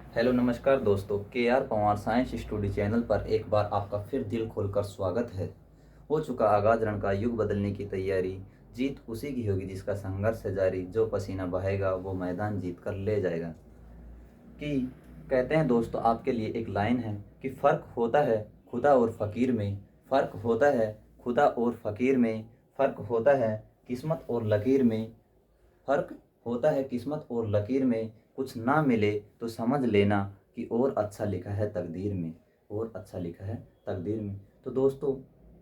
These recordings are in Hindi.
हेलो नमस्कार दोस्तों, K R Pawar science study channel पर एक बार आपका फिर दिल खोलकर स्वागत है। हो चुका आगाज रण का युग बदलने की तैयारी। जीत उसी की होगी जिसका संघर्ष है जारी। जो पसीना बहेगा वो मैदान जीत कर ले जाएगा। कि कहते हैं दोस्तों, आपके लिए एक लाइन है कि फ़र्क होता है खुदा और फ़कीर में। फ़र्क होता है खुदा और फ़कीर में। फ़र्क होता है किस्मत और लकीर में। फ़र्क होता है किस्मत और लकीर में। कुछ ना मिले तो समझ लेना कि और अच्छा लिखा है तकदीर में। और अच्छा लिखा है तकदीर में। तो दोस्तों,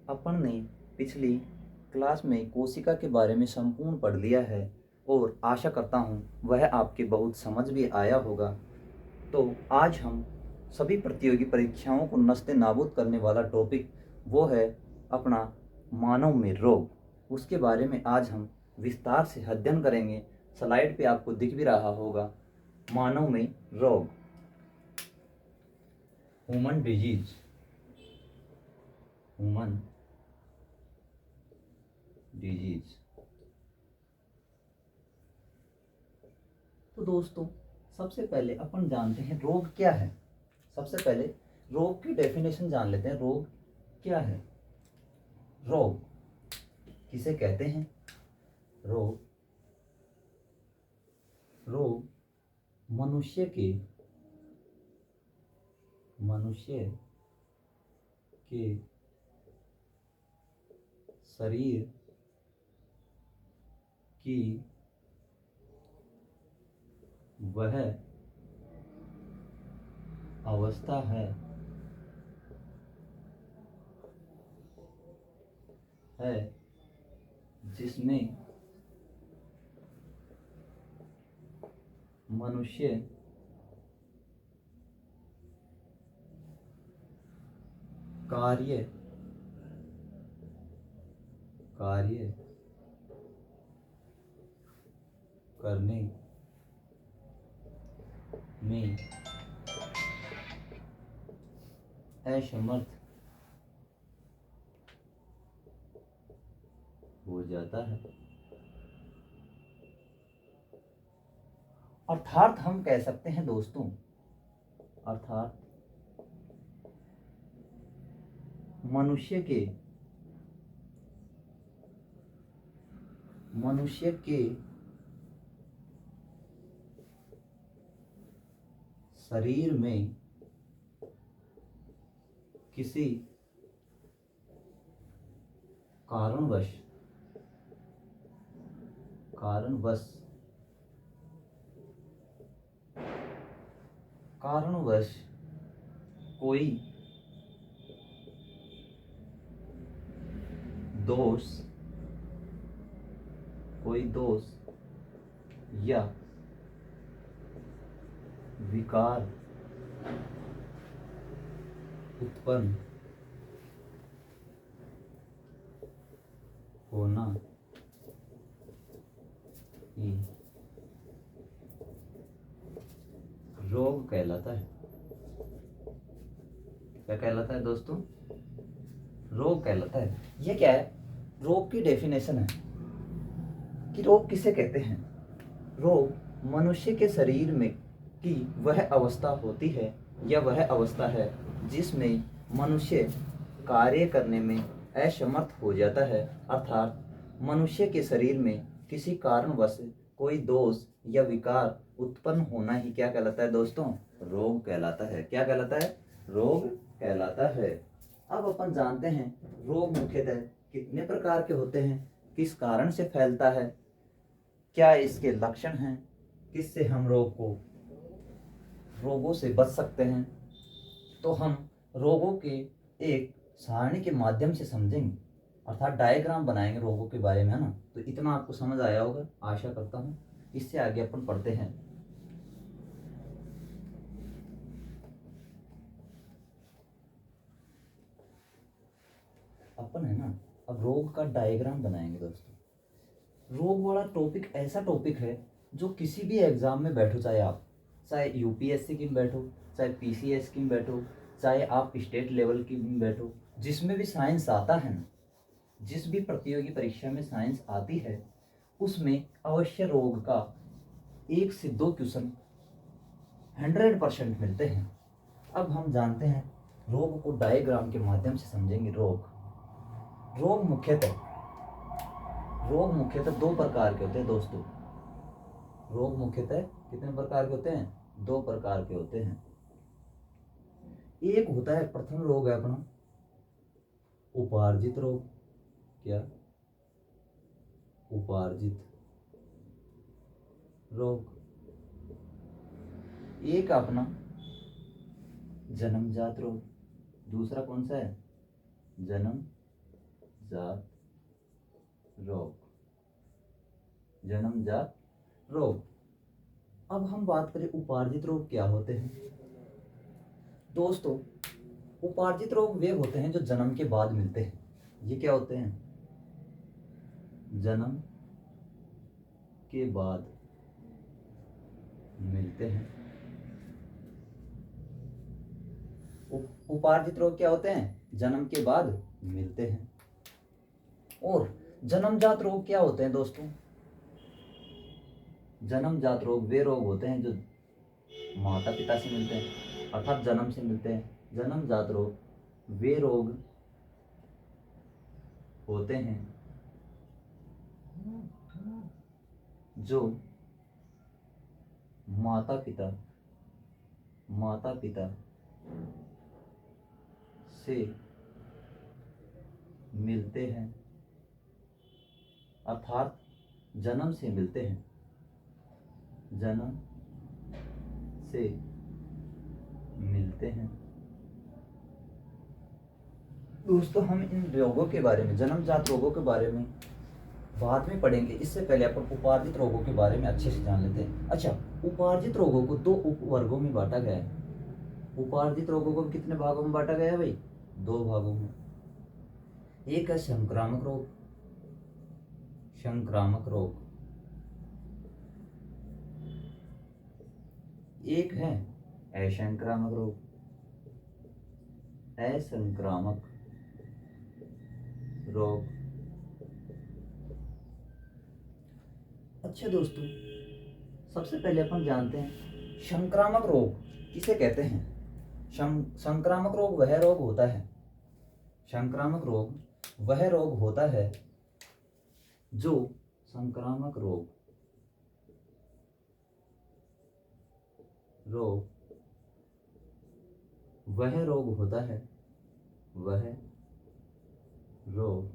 अपन ने पिछली क्लास में कोशिका के बारे में संपूर्ण पढ़ लिया है और आशा करता हूँ वह आपके बहुत समझ भी आया होगा। तो आज हम सभी प्रतियोगी परीक्षाओं को नस्ते नाबूद करने वाला टॉपिक वो है अपना मानव में रोग। उसके बारे में आज हम विस्तार से अध्ययन करेंगे। स्लाइड पे आपको दिख भी रहा होगा, मानव में रोग, ह्यूमन डिजीज, ह्यूमन डिजीज। तो दोस्तों, सबसे पहले अपन जानते हैं रोग क्या है। सबसे पहले रोग की डेफिनेशन जान लेते हैं। रोग क्या है? रोग किसे कहते हैं? रोग रोग मनुष्य के शरीर की वह अवस्था है जिसमें मनुष्य कार्य कार्य करने में असमर्थ हो जाता है। अर्थात हम कह सकते हैं दोस्तों, अर्थात मनुष्य के शरीर में किसी कारणवश कारणवश कारणवश कोई दोष या विकार उत्पन्न होना ही रोग कहलाता है। क्या कहलाता है दोस्तों? रोग कहलाता है। ये क्या है? रोग की डेफिनेशन है कि रोग किसे कहते हैं। रोग मनुष्य के शरीर में की वह अवस्था होती है या वह अवस्था है जिसमें मनुष्य कार्य करने में असमर्थ हो जाता है। अर्थात मनुष्य के शरीर में किसी कारणवश कोई दोष या विकार उत्पन्न होना ही क्या कहलाता है दोस्तों? रोग कहलाता है। क्या कहलाता है? रोग कहलाता है। अब अपन जानते हैं रोग मुख्यतः कितने प्रकार के होते हैं, किस कारण से फैलता है, क्या इसके लक्षण हैं, किससे हम रोगों से बच सकते हैं। तो हम रोगों के एक सारणी के माध्यम से समझेंगे, अर्थात डायग्राम बनाएंगे रोगों के बारे में, है ना। तो इतना आपको समझ आया होगा, आशा करता हूँ। इससे आगे अपन पढ़ते हैं। अपन है ना, अब रोग का डायग्राम बनाएंगे दोस्तों। रोग वाला टॉपिक ऐसा टॉपिक है जो किसी भी एग्जाम में बैठो, चाहे यूपीएससी की में बैठो, चाहे पीसीएस की में बैठो, चाहे आप स्टेट लेवल की में बैठो, जिसमें भी साइंस आता है ना, जिस भी प्रतियोगी परीक्षा में साइंस आती है उसमें अवश्य रोग का 1 से 2 क्वेश्चन 100% मिलते हैं। अब हम जानते हैं रोग को डायग्राम के माध्यम से समझेंगे। रोग मुख्यतः दो प्रकार के होते हैं दोस्तों। रोग मुख्यतः कितने प्रकार के होते हैं? दो प्रकार के होते हैं। एक होता है, प्रथम रोग है अपना उपार्जित रोग। क्या? उपार्जित रोग। एक अपना जन्मजात रोग। दूसरा कौन सा है? जन्मजात रोग। जन्मजात रोग। अब हम बात करें उपार्जित रोग क्या होते हैं दोस्तों। उपार्जित रोग वे होते हैं जो जन्म के बाद मिलते हैं। ये क्या होते हैं? जन्म के बाद मिलते हैं। उपार्जित रोग क्या होते हैं? जन्म के बाद मिलते हैं। और जन्मजात रोग क्या होते हैं दोस्तों? जन्मजात रोग वे रोग होते हैं जो माता पिता से मिलते हैं, अर्थात जन्म से मिलते हैं। जन्मजात रोग वे रोग होते हैं जो माता पिता से मिलते हैं, अर्थात जन्म से मिलते हैं। जन्म से मिलते हैं दोस्तों। हम इन रोगों के बारे में, जन्मजात रोगों के बारे में बाद में पढ़ेंगे। इससे पहले अपन उपार्जित रोगों के बारे में अच्छे से जान लेते हैं। अच्छा, उपार्जित रोगों को दो उपवर्गों में बांटा गया है। उपार्जित रोगों को कितने भागों में बांटा गया है भाई? दो भागों में। एक है संक्रामक रोग। संक्रामक रोग। एक है असंक्रामक रोग। असंक्रामक रोग। अच्छा दोस्तों, सबसे पहले अपन जानते हैं संक्रामक रोग किसे कहते हैं। संक्रामक रोग वह रोग होता है, संक्रामक रोग वह रोग होता है जो संक्रामक रोग वह रोग होता है, वह रोग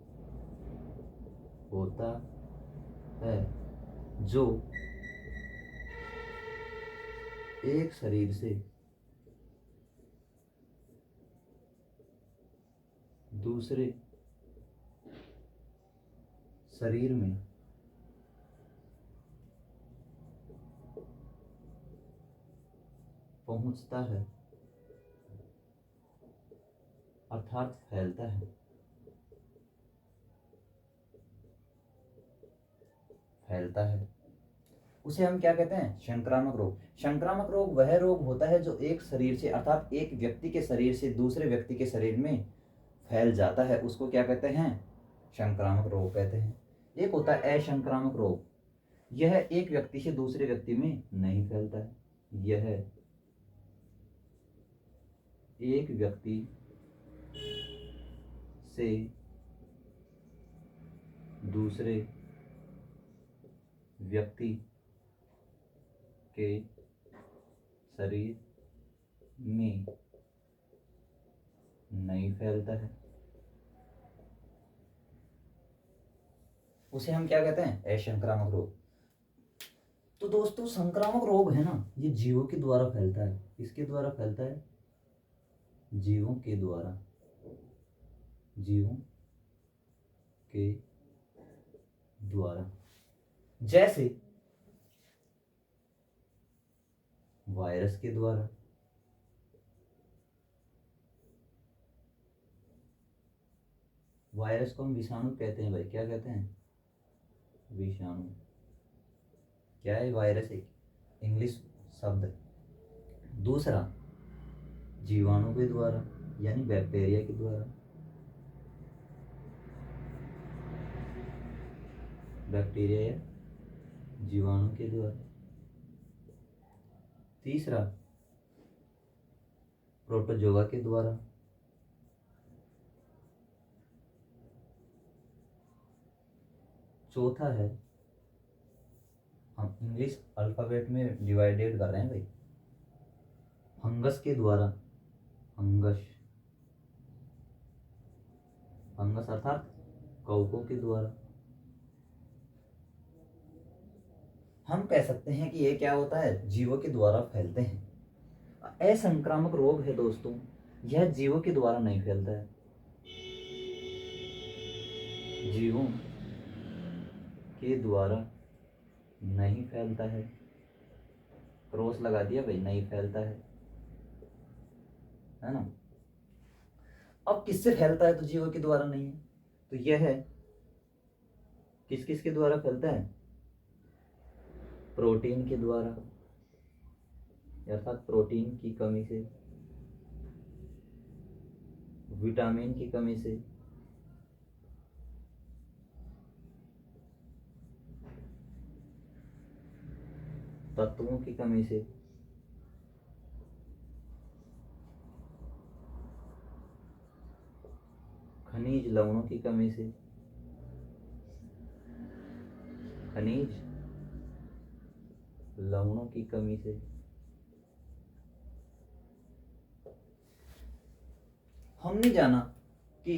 होता है जो एक शरीर से दूसरे शरीर में पहुंचता है, अर्थात फैलता है। फैलता है उसे हम क्या कहते हैं? संक्रामक रोग। संक्रामक रोग वह रोग होता है जो एक शरीर से, अर्थात एक व्यक्ति के शरीर से दूसरे व्यक्ति के शरीर में फैल जाता है। उसको क्या कहते हैं? संक्रामक रोग कहते हैं। एक होता है असंक्रामक रोग। यह एक व्यक्ति से दूसरे व्यक्ति में नहीं फैलता है। यह एक व्यक्ति से दूसरे व्यक्ति के शरीर में नहीं फैलता है। उसे हम क्या कहते हैं? असंक्रामक रोग। तो दोस्तों, संक्रामक रोग है ना, ये जीवों के द्वारा फैलता है। किसके द्वारा फैलता है? जीवों के द्वारा। जीवों के द्वारा। जैसे वायरस के द्वारा, वायरस को हम विषाणु कहते हैं भाई। क्या कहते हैं? विषाणु। क्या है वायरस? एक इंग्लिश शब्द है। दूसरा जीवाणु के द्वारा, यानी बैक्टीरिया के द्वारा। बैक्टीरिया या जीवाणु के द्वारा। तीसरा प्रोटोजोआ के द्वारा, चौथा है, हम इंग्लिश अल्फ़ाबेट में डिवाइडेड कर रहे हैं भाई, फंगस के द्वारा, फंगस, फंगस अर्थात कवकों के द्वारा। हम कह सकते हैं कि ये क्या होता है, जीवों के द्वारा फैलते हैं। असंक्रामक रोग है दोस्तों, यह जीवों के द्वारा नहीं फैलता है, जीवों के द्वारा नहीं फैलता है, क्रॉस लगा दिया भाई, नहीं फैलता है ना। अब किससे फैलता है, तो जीवों के द्वारा नहीं है, तो यह है किस किस के द्वारा फैलता है, प्रोटीन के द्वारा, अर्थात प्रोटीन की कमी से, विटामिन की कमी से, तत्वों की कमी से, खनिज लवणों की कमी से, खनिज लवणों की कमी से। हमने जाना कि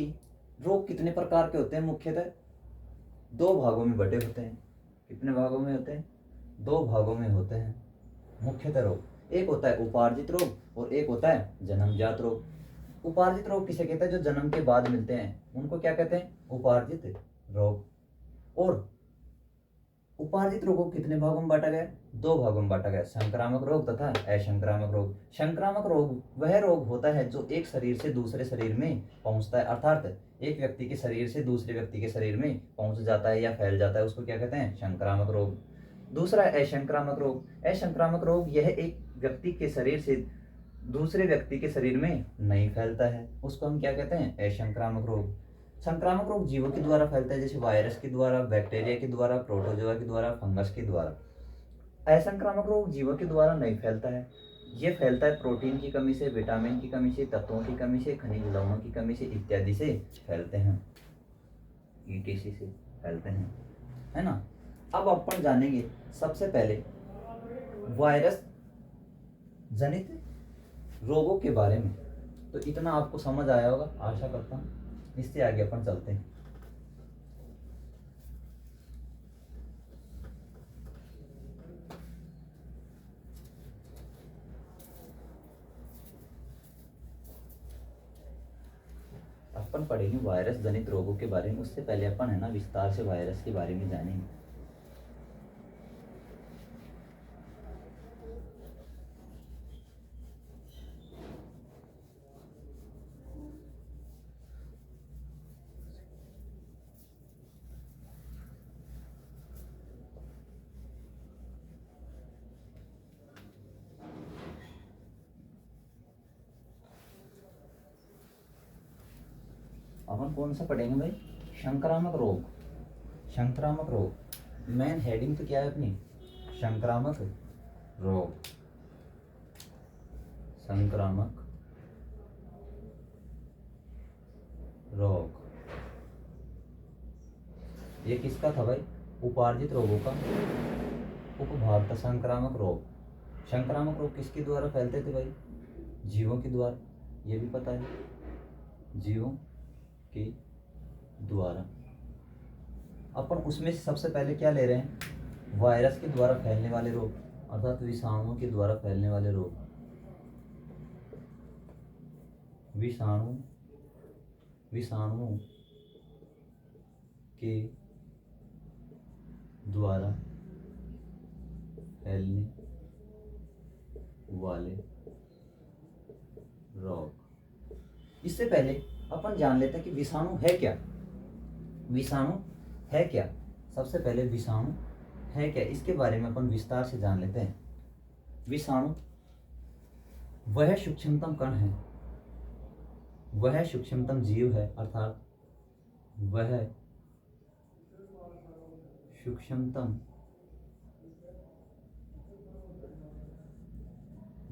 रोग कितने प्रकार के होते हैं, मुख्यतः दो भागों में बटे होते हैं। कितने भागों में होते हैं, दो भागों में होते हैं मुख्यतः रोग। एक होता है उपार्जित रोग और एक होता है जन्मजात रोग। उपार्जित रोग किसे कहते हैं, जो जन्म के बाद मिलते हैं उनको क्या कहते हैं, उपार्जित रोग। और उपार्जित रोगों को कितने भागों में बांटा गया, दो भागों में बांटा गया, संक्रामक रोग तथा असंक्रामक रोग। संक्रामक रोग वह रोग होता है जो एक शरीर से दूसरे शरीर में पहुंचता है, अर्थात एक व्यक्ति के शरीर से दूसरे व्यक्ति के शरीर में पहुंच जाता है या फैल जाता है, उसको क्या कहते हैं, संक्रामक रोग। दूसरा असंक्रामक रोग। असंक्रामक रोग यह एक व्यक्ति के शरीर से दूसरे व्यक्ति के शरीर में नहीं फैलता है, उसको हम क्या कहते हैं, असंक्रामक रोग। संक्रामक रोग जीवों के द्वारा फैलता है, जैसे वायरस के द्वारा, बैक्टीरिया के द्वारा, प्रोटोजोआ के द्वारा, फंगस के द्वारा। असंक्रामक रोग जीवों के द्वारा नहीं फैलता है, ये फैलता है प्रोटीन की कमी से, विटामिन की कमी से, तत्वों की कमी से, खनिज लवणों की कमी से इत्यादि से फैलते हैं, ईटीसी से फैलते हैं, है ना। अब अपन जानेंगे सबसे पहले वायरस जनित रोगों के बारे में। तो इतना आपको समझ आया होगा, आशा करता हूँ। इससे आगे अपन चलते हैं। अपन पढ़ेंगे वायरस जनित रोगों के बारे में। उससे पहले अपन है ना विस्तार से वायरस के बारे में जानेंगे। अपन कौन सा पढ़ेंगे भाई, संक्रामक रोग। संक्रामक रोग मेन हेडिंग तो क्या है अपनी, संक्रामक रोग। संक्रामक रोग ये किसका था भाई, उपार्जित रोगों का उपभाग था संक्रामक रोग। संक्रामक रोग किसके द्वारा फैलते थे भाई, जीवों के द्वारा, ये भी पता है, जीवों के द्वारा। अपन उसमें से सबसे पहले क्या ले रहे हैं, वायरस के द्वारा फैलने वाले रोग, अर्थात विषाणुओं के द्वारा फैलने वाले रोग। विषाणु विषाणुओं के द्वारा फैलने वाले रोग। इससे पहले अपन जान लेते हैं कि विषाणु है क्या। विषाणु है क्या, सबसे पहले विषाणु है क्या, इसके बारे में अपन विस्तार से जान लेते हैं। विषाणु वह सूक्ष्मतम कण है, वह सूक्ष्मतम जीव है, अर्थात वह सूक्ष्मतम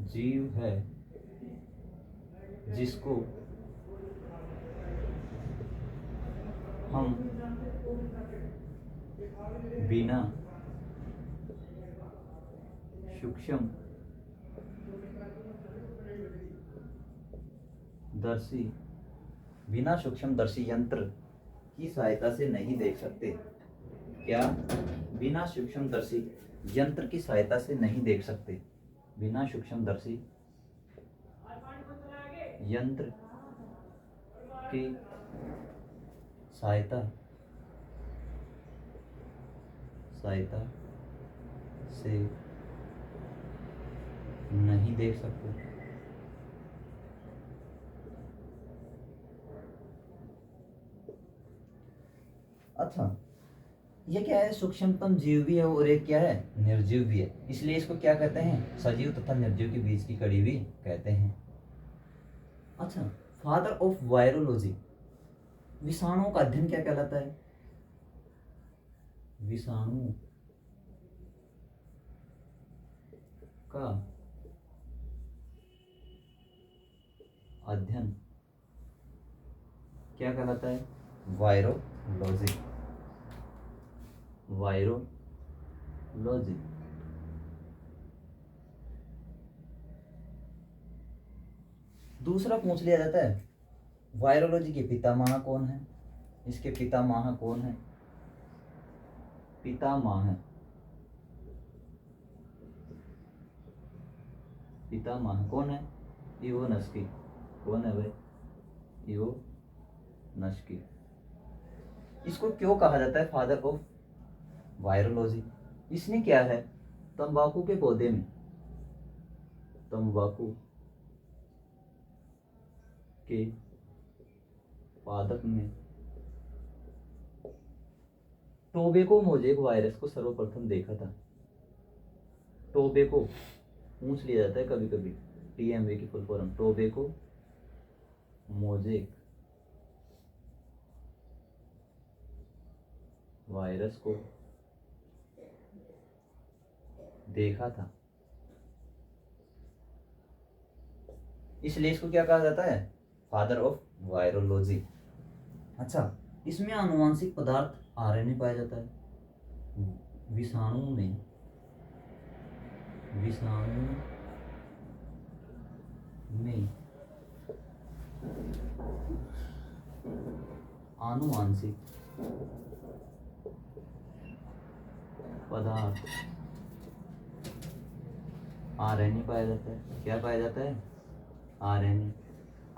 जीव है जिसको हम बिना सूक्ष्म सूक्ष्मदर्शी यंत्र की सहायता से नहीं देख सकते। क्या? बिना सूक्ष्मदर्शी यंत्र की सहायता से नहीं देख सकते। बिना सूक्ष्मदर्शी यंत्र की सहायता से नहीं देख सकते। अच्छा, ये क्या है? सूक्ष्मतम जीव भी है और एक क्या है? निर्जीव भी है। इसलिए इसको क्या कहते हैं? सजीव तथा निर्जीव के बीच की कड़ी भी कहते हैं। अच्छा, फादर ऑफ वायरोलॉजी, विषाणुओं का अध्ययन क्या कहलाता है? विषाणु का अध्ययन क्या कहलाता है? वायरोलॉजी। वायरोलॉजी। दूसरा पूछ लिया जाता है, वायरोलॉजी के पितामह कौन है? इसके पितामह कौन है? पितामह कौन है? इवोनस्की। कौन है भाई? इवोनस्की। इसको क्यों कहा जाता है फादर ऑफ वायरोलॉजी? इसने क्या है? तंबाकू के पौधे में, तंबाकू के पादप में टोबैको मोज़ेक वायरस को सर्वप्रथम देखा था। टोबैको पूछ लिया जाता है कभी कभी, TMV की full form, tobacco mosaic virus को देखा था। इसलिए इसको क्या कहा जाता है? Father of virology. अच्छा, इसमें आनुवांशिक पदार्थ RNA पाया जाता है। विषाणु में आनुवांशिक पदार्थ RNA पाया जाता है। क्या पाया जाता है?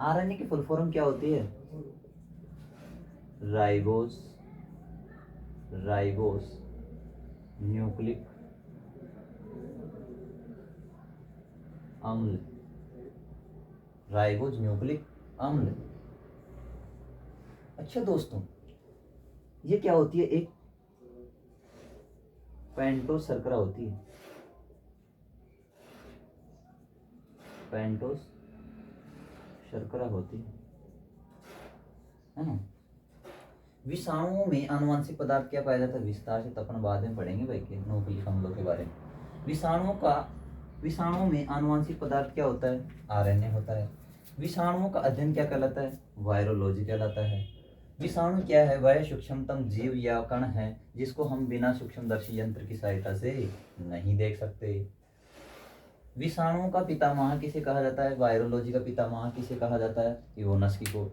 RNA की फुल फॉर्म क्या होती है? राइबोस न्यूक्लिक अम्ल। राइबोस न्यूक्लिक अम्ल। अच्छा दोस्तों, ये क्या होती है? एक पेंटोस शर्करा होती है। पेंटोस शर्करा होती है ना। विषाणुओं में आनुवांशिक पदार्थ क्या पाया जाता है? विस्तार से तो अपन बाद में पढ़ेंगे भाई के न्यूक्लिक अम्लों के बारे में। विषाणुओं में आनुवांशिक पदार्थ क्या होता है? RNA होता है। विषाणुओं का अध्ययन क्या कहलाता है? वायरोलॉजी कहलाता है। विषाणु क्या है? वह सूक्ष्मतम जीव या कण है जिसको हम बिना सूक्ष्मदर्शी यंत्र की सहायता से नहीं देख सकते। विषाणुओं का पितामह किसे कहा जाता है? वायरोलॉजी का पितामह किसे कहा जाता है? इवोनस्की को।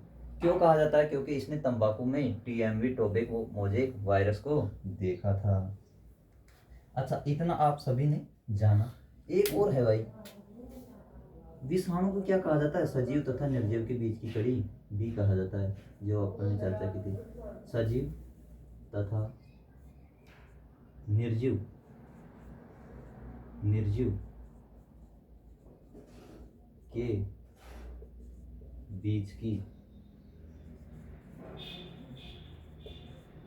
क्यों कहा जाता है? क्योंकि इसने तंबाकू में TMV टोबैको मोज़ेक वायरस को देखा था। अच्छा, इतना आप सभी ने जाना। एक और है भाई, विषाणु को क्या कहा जाता है? सजीव तथा निर्जीव के बीच की कड़ी भी कहा जाता है, जो अपन ने चर्चा की थी। सजीव तथा निर्जीव के बीच की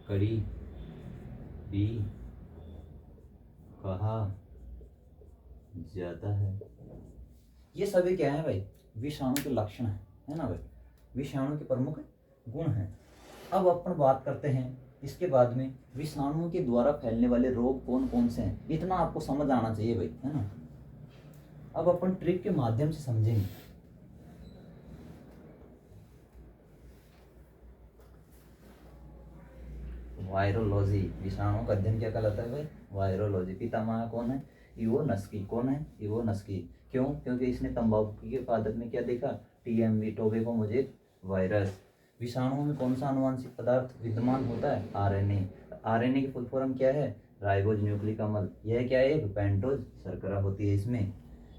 कड़ी भी कहा जाता है। ये सभी क्या है भाई? विषाणु के लक्षण है ना भाई? विषाणु के प्रमुख गुण हैं। अब अपन बात करते हैं इसके बाद में विषाणुओं के द्वारा फैलने वाले रोग कौन कौन से हैं। इतना आपको समझ आना चाहिए भाई, है ना। अब अपन ट्रिक के माध्यम से समझेंगे। वायरोलॉजी, विषाणुओं का अध्ययन क्या कहलाता है भाई? वायरोलॉजी। पितामह कौन है? इवोनस्की। कौन है? इवोनस्की। क्यों? क्योंकि इसने तंबाकू की आदत में क्या देखा? TMV, tobacco mosaic virus. विषाणुओं में कौन सा आनुवांशिक पदार्थ विद्यमान होता है? आरएनए। आरएनए की फुल फॉर्म क्या है? राइबोज न्यूक्लिक अम्ल। यह क्या है? एक पेंटोज शर्करा होती है इसमें।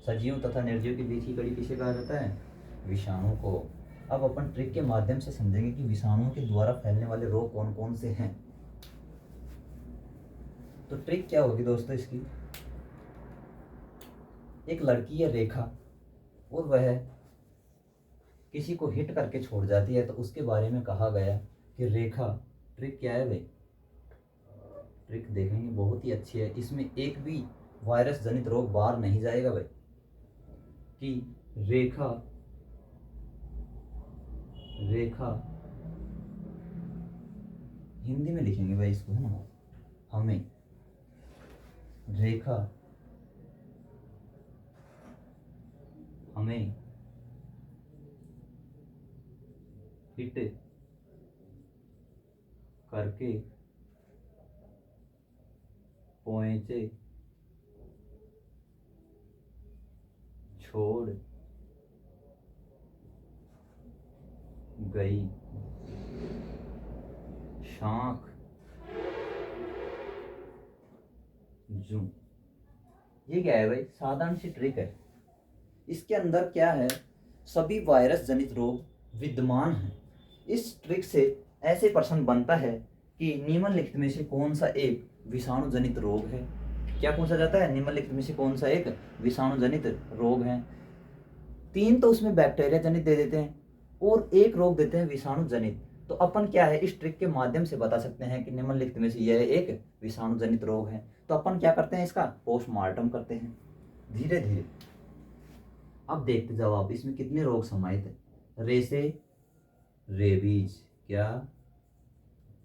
सजीवों तथा निर्जीव के बीच की कड़ी किसे कहा जाता है? विषाणु को। अब अपन ट्रिक के माध्यम से समझेंगे कि विषाणुओं के द्वारा फैलने वाले रोग कौन कौन से हैं। तो ट्रिक क्या होगी दोस्तों इसकी? एक लड़की है रेखा, और वह किसी को हिट करके छोड़ जाती है, तो उसके बारे में कहा गया कि रेखा, ट्रिक क्या है भाई? ट्रिक देखेंगे, बहुत ही अच्छी है। इसमें एक भी वायरस जनित रोग बाहर नहीं जाएगा भाई। कि रेखा हिंदी में लिखेंगे भाई इसको, है ना? हमें रेखा हिट करके पहुंचे छोड़ गई शाख जू। ये क्या है भाई? साधारण सी ट्रिक है। इसके अंदर क्या है? सभी वायरस जनित रोग विद्यमान हैं। इस ट्रिक से ऐसे प्रश्न बनता है कि निम्नलिखित में से कौन सा एक विषाणु जनित रोग है? क्या पूछा जाता है? निम्नलिखित में से कौन सा एक विषाणु जनित रोग है? 3 तो उसमें बैक्टीरिया जनित दे देते हैं, और एक रोग देते हैं विषाणु जनित। तो अपन क्या है, इस ट्रिक के माध्यम से बता सकते हैं कि निम्नलिखित में से यह एक विषाणु जनित रोग है। तो अपन क्या करते हैं? इसका पोस्टमार्टम करते हैं धीरे धीरे। अब देखते जाओ आप, इसमें कितने रोग समाहित है। रे से रेबीज। क्या?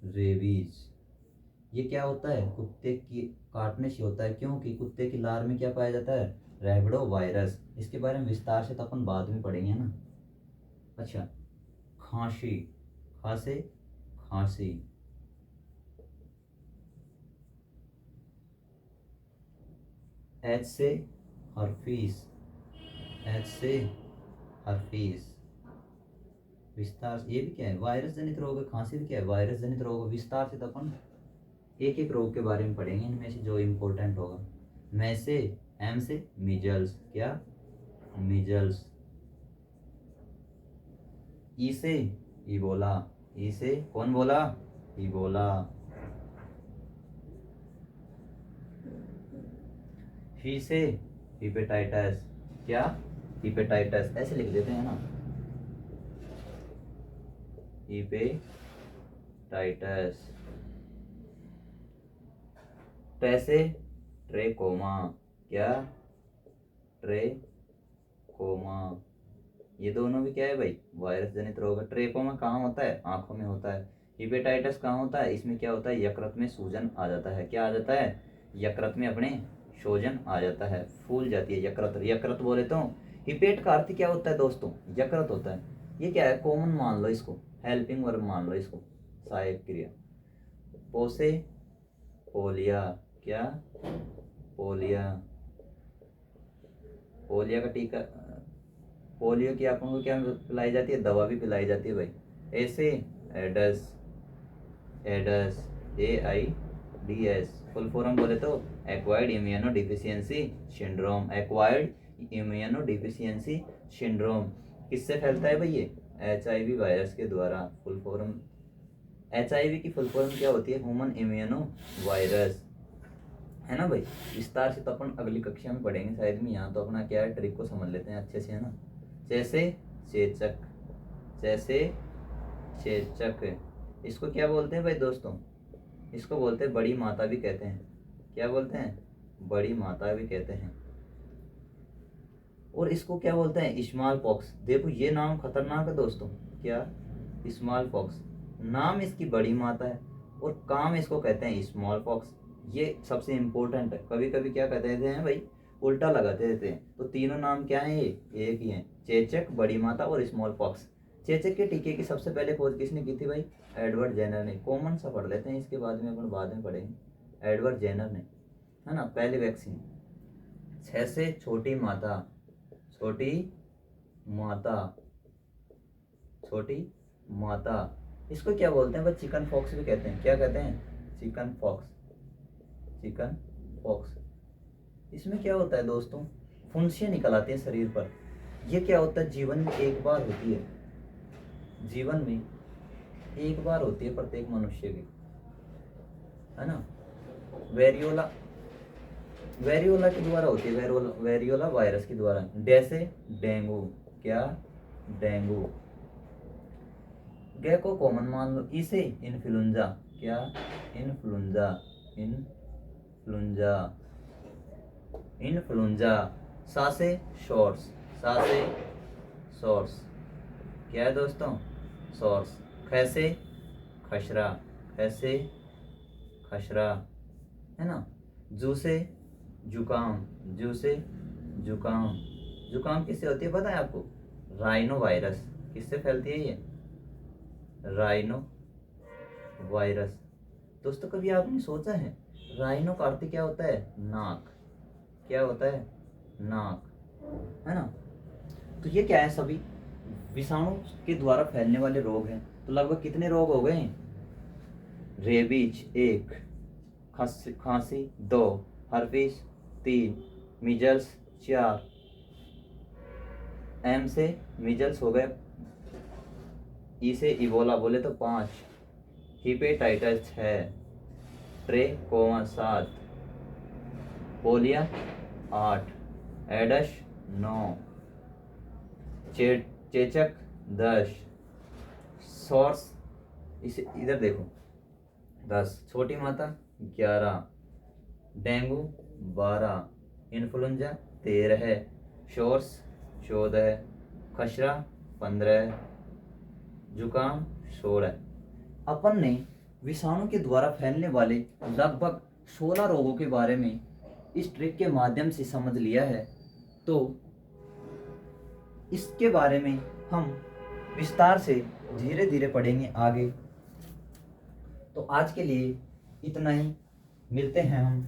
रेबीज। ये क्या होता है? कुत्ते की काटने से होता है, क्योंकि कुत्ते की लार में क्या पाया जाता है? रैबिडो वायरस। इसके बारे में विस्तार से तो अपन बाद में पढ़ेंगे ना। अच्छा, खांसी, खांसे खांसी। एच से हर्पीस, एच से हर्पीस। विस्तार से, ये भी क्या है? वायरस जनित रोग है। खांसी भी क्या है? वायरस जनित रोग है। विस्तार से तो अपन एक एक रोग के बारे में पढ़ेंगे, इनमें से जो इम्पोर्टेंट होगा। मैं से, एम से मीजल्स। क्या? मीजल्स। ई से इबोला। ई से कौन बोला? इबोला। ही से हिपेटाइटस। क्या? हिपेटाइटस। ऐसे लिख देते हैं ना, हिपेटाइटस। ट्रैसे ट्रेकोमा। क्या? ट्रेकोमा। ये दोनों भी क्या है भाई? वायरस जनित रोग है। ट्रेकोमा कहाँ होता है? आंखों में होता है। हिपेटाइटिस कहाँ होता है? इसमें क्या होता है? यकृत में सूजन आ जाता है। क्या आ जाता है? यकृत में अपने सूजन आ जाता है, फूल जाती है यकृत। यकृत बोले तो हिपेट का अर्थ क्या होता है दोस्तों? यकृत होता है। ये क्या है? कॉमन मान लो इसको, हेल्पिंग वर्ब मान लो इसको, सहायक क्रिया। पोसे पोलिया। क्या? पोलिया। पोलिया का टीका, पोलियो की आपको को क्या पिलाई जाती है? दवा भी पिलाई जाती है भाई। ऐसे AIDS, AIDS, AIDS। Full form बोले तो acquired immuno deficiency syndrome. Acquired immuno deficiency syndrome किससे फैलता है भाई? ये HIV वायरस के द्वारा। फुल फॉर्म HIV की फुल फॉर्म क्या होती है? ह्यूमन इम्यूनो वायरस, है ना भाई। विस्तार से तो अपन अगली कक्षा में पढ़ेंगे शायद में। यहाँ तो अपना क्या है, ट्रिक को समझ लेते हैं अच्छे से, है ना। जैसे चेचक, जैसे चेचक। इसको क्या बोलते हैं भाई दोस्तों? इसको बोलते हैं बड़ी माता भी कहते हैं। क्या बोलते हैं? बड़ी माता भी कहते हैं। और इसको क्या बोलते हैं? Small pox. देखो ये नाम खतरनाक है दोस्तों। क्या? Small pox. नाम इसकी बड़ी माता है, और काम इसको कहते हैं स्मॉल पॉक्स। ये सबसे इंपॉर्टेंट है। कभी कभी क्या कहते हैं भाई, उल्टा लगाते रहते हैं। तो तीनों नाम क्या है? ये एक ही है, चेचक, बड़ी माता और स्मॉल पॉक्स। चेचक के टीके की सबसे पहले खोज किसने की थी भाई? एडवर्ड जेनर ने। कॉमन सा पढ़ लेते हैं, इसके बाद में अपन बाद में पढ़ेंगे। एडवर्ड जेनर ने, है ना, पहली वैक्सीन। 6 से छोटी माता, छोटी माता, छोटी माता, इसको क्या बोलते हैं भाई? चिकन फॉक्स भी कहते हैं। क्या कहते हैं? Chicken fox, chicken fox. इसमें क्या होता है दोस्तों? फुंसियाँ निकल आती हैं शरीर पर। ये क्या होता है? जीवन में एक बार होती है, जीवन में एक बार होती है प्रत्येक मनुष्य की, है ना। वेरियोला, वेरियोला के द्वारा होती है, वेरियोला, वेरियोला वायरस के द्वारा। जैसे डेंगू, क्या? डेंगू। गे को कॉमन मान लो। इसे इन्फ्लुएंजा, क्या? Influenza, influenza, influenza. सा से शॉर्ट्स, सा से शॉर्ट्स, क्या है दोस्तों? शॉर्ट्स। ख से खसरा, ख से खसरा, है ना। जू से जुकाम, जू से जुकाम। जुकाम किससे होती है पता है आपको? Rhino virus. किससे फैलती है ये? Rhino virus. दोस्तों कभी आपने सोचा है राइनो का अर्थ क्या होता है? नाक। क्या होता है? नाक, है ना। तो ये क्या है? सभी विषाणु के द्वारा फैलने वाले रोग हैं। तो लगभग कितने रोग हो गए? रेबीज 1, खांसी 2, हर्पीस 3, मीजल्स 4, एम से मीजल्स हो गए, ई से इबोला बोले तो 5, हिपेटाइटिस 6, ट्रेकोमा 7, पोलिया 8, एडस 9, चेचक 10, सॉर्स, इसे इधर देखो 10, छोटी माता 11, डेंगू 12, इन्फ्लुएंजा 13, शॉर्स 14, खसरा 15, जुकाम 16। अपन ने विषाणु के द्वारा फैलने वाले लगभग 16 रोगों के बारे में इस ट्रिक के माध्यम से समझ लिया है। तो इसके बारे में हम विस्तार से धीरे धीरे पढ़ेंगे आगे। तो आज के लिए इतना ही। मिलते हैं हम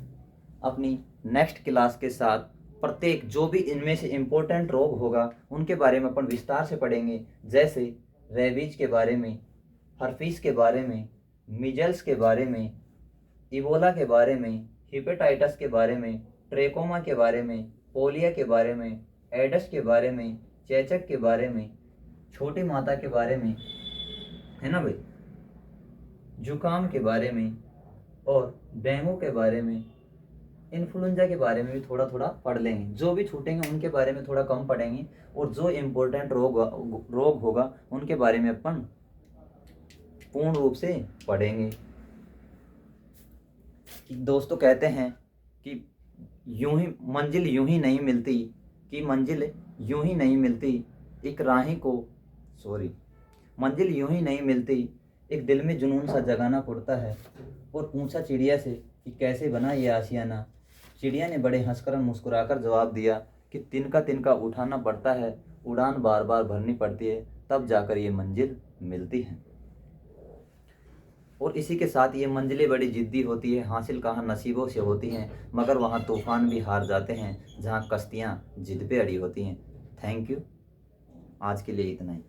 अपनी नेक्स्ट क्लास के साथ। प्रत्येक जो भी इनमें से इम्पोर्टेंट रोग होगा उनके बारे में अपन विस्तार से पढ़ेंगे, जैसे रेबीज के बारे में, हर्पीस के बारे में, मीजल्स के बारे में, इबोला के बारे में, हिपेटाइटिस के बारे में, ट्रेकोमा के बारे में, पोलियो के बारे में, एडस के बारे में, चेचक के बारे में, छोटी माता के बारे में, है ना भाई, जुकाम के बारे में और डेंगू के बारे में, इन्फ्लुएंजा के बारे में भी थोड़ा थोड़ा पढ़ लेंगे। जो भी छूटेंगे उनके बारे में थोड़ा कम पढ़ेंगे, और जो इम्पोर्टेंट रोग होगा उनके बारे में अपन पूर्ण रूप से पढ़ेंगे। दोस्तों कहते हैं कि मंजिल यूं ही नहीं मिलती, कि मंजिल यूं ही नहीं मिलती, एक राही को मंजिल यूं ही नहीं मिलती, एक दिल में जुनून सा जगाना पड़ता है। और पूछा चिड़िया से कि कैसे बना ये आशियाना। चिड़िया ने बड़े हंसकर मुस्कुराकर जवाब दिया कि तिनका तिनका उठाना पड़ता है, उड़ान बार बार भरनी पड़ती है, तब जाकर ये मंजिल मिलती है। और इसी के साथ ये मंजिलें बड़ी जिद्दी होती है, हासिल कहाँ नसीबों से होती हैं, मगर वहाँ तूफान भी हार जाते हैं जहाँ कश्तियाँ जिद पे अड़ी होती हैं। थैंक यू, आज के लिए इतना ही।